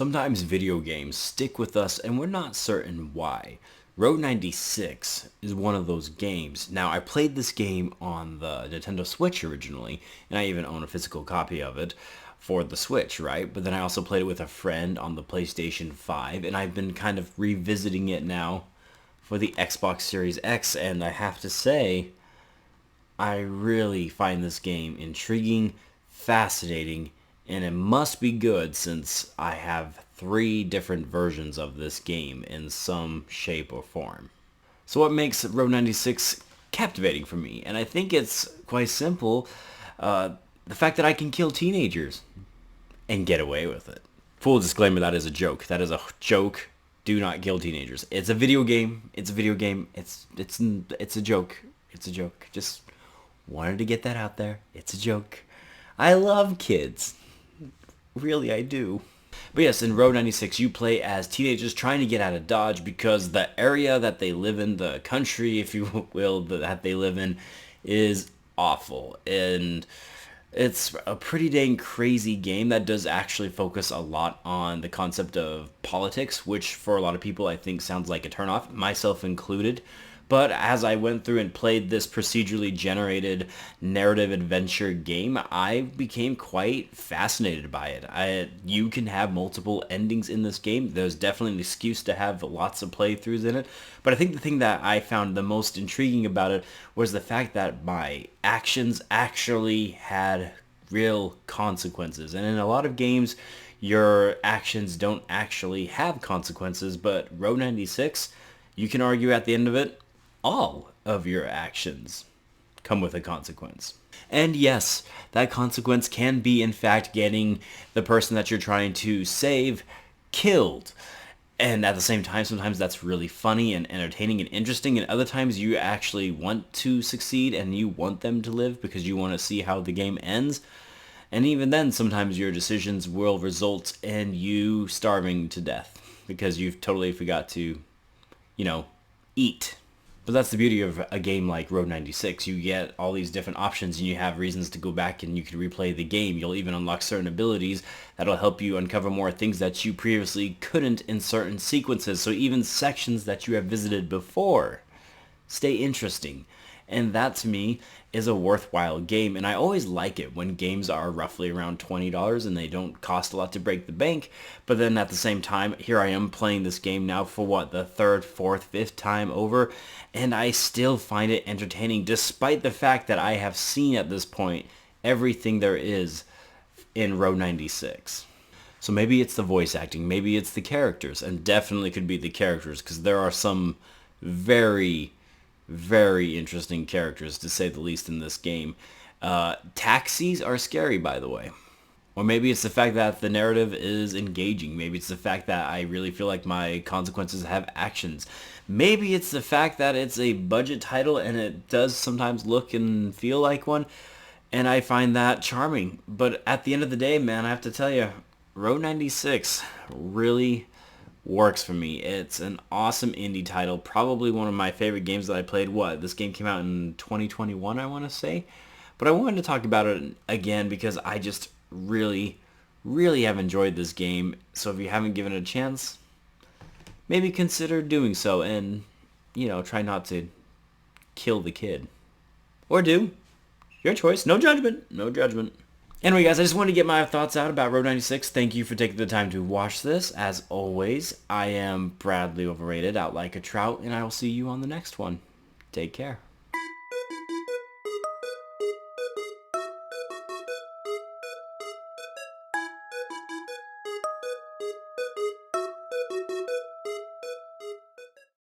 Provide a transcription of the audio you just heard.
Sometimes video games stick with us and we're not certain why. Road 96 is one of those games. Now, I played this game on the Nintendo Switch originally, and I even own a physical copy of it for the Switch, right? But then I also played it with a friend on the PlayStation 5, and I've been kind of revisiting it now for the Xbox Series X, and I have to say, I really find this game intriguing, fascinating, and it must be good since I have 3 different versions of this game in some shape or form. So what makes Road 96 captivating for me? And I think it's quite simple. The fact that I can kill teenagers and get away with it. Full disclaimer, that is a joke. That is a joke. Do not kill teenagers. It's a video game. It's a video game. It's a joke. It's a joke. Just wanted to get that out there. It's a joke. I love kids. Really, I do. But yes, in Road 96, you play as teenagers trying to get out of Dodge because the area that they live in, the country, if you will, that they live in, is awful. And it's a pretty dang crazy game that does actually focus a lot on the concept of politics, which for a lot of people I think sounds like a turnoff, myself included. But as I went through and played this procedurally generated narrative adventure game, I became quite fascinated by it. You can have multiple endings in this game. There's definitely an excuse to have lots of playthroughs in it. But I think the thing that I found the most intriguing about it was the fact that my actions actually had real consequences. And in a lot of games, your actions don't actually have consequences. But Road 96, you can argue at the end of it, all of your actions come with a consequence. And yes, that consequence can be, in fact, getting the person that you're trying to save killed. And at the same time, sometimes that's really funny and entertaining and interesting, and other times you actually want to succeed and you want them to live because you want to see how the game ends. And even then, sometimes your decisions will result in you starving to death because you've totally forgot to, eat. But that's the beauty of a game like Road 96. You get all these different options and you have reasons to go back and you can replay the game. You'll even unlock certain abilities that'll help you uncover more things that you previously couldn't in certain sequences. So even sections that you have visited before stay interesting. And that to me is a worthwhile game. And I always like it when games are roughly around $20 and they don't cost a lot to break the bank. But then at the same time, here I am playing this game now for the 3rd, 4th, 5th time over. And I still find it entertaining despite the fact that I have seen at this point everything there is in Road 96. So maybe it's the voice acting, maybe it's the characters, and definitely could be the characters because there are some very interesting characters, to say the least, in this game. Taxis are scary, by the way. Or maybe it's the fact that the narrative is engaging. Maybe it's the fact that I really feel like my consequences have actions. Maybe it's the fact that it's a budget title and it does sometimes look and feel like one. And I find that charming. But at the end of the day, man, I have to tell you, Road 96 really works for me. It's an awesome indie title, probably one of my favorite games that I played. This game came out in 2021, I want to say. But I wanted to talk about it again because I just really have enjoyed this game. So if you haven't given it a chance, maybe consider doing so and, try not to kill the kid. Or do. Your choice. No judgment. No judgment. Anyway, guys, I just wanted to get my thoughts out about Road 96. Thank you for taking the time to watch this. As always, I am Bradley Overrated, out like a trout, and I will see you on the next one. Take care.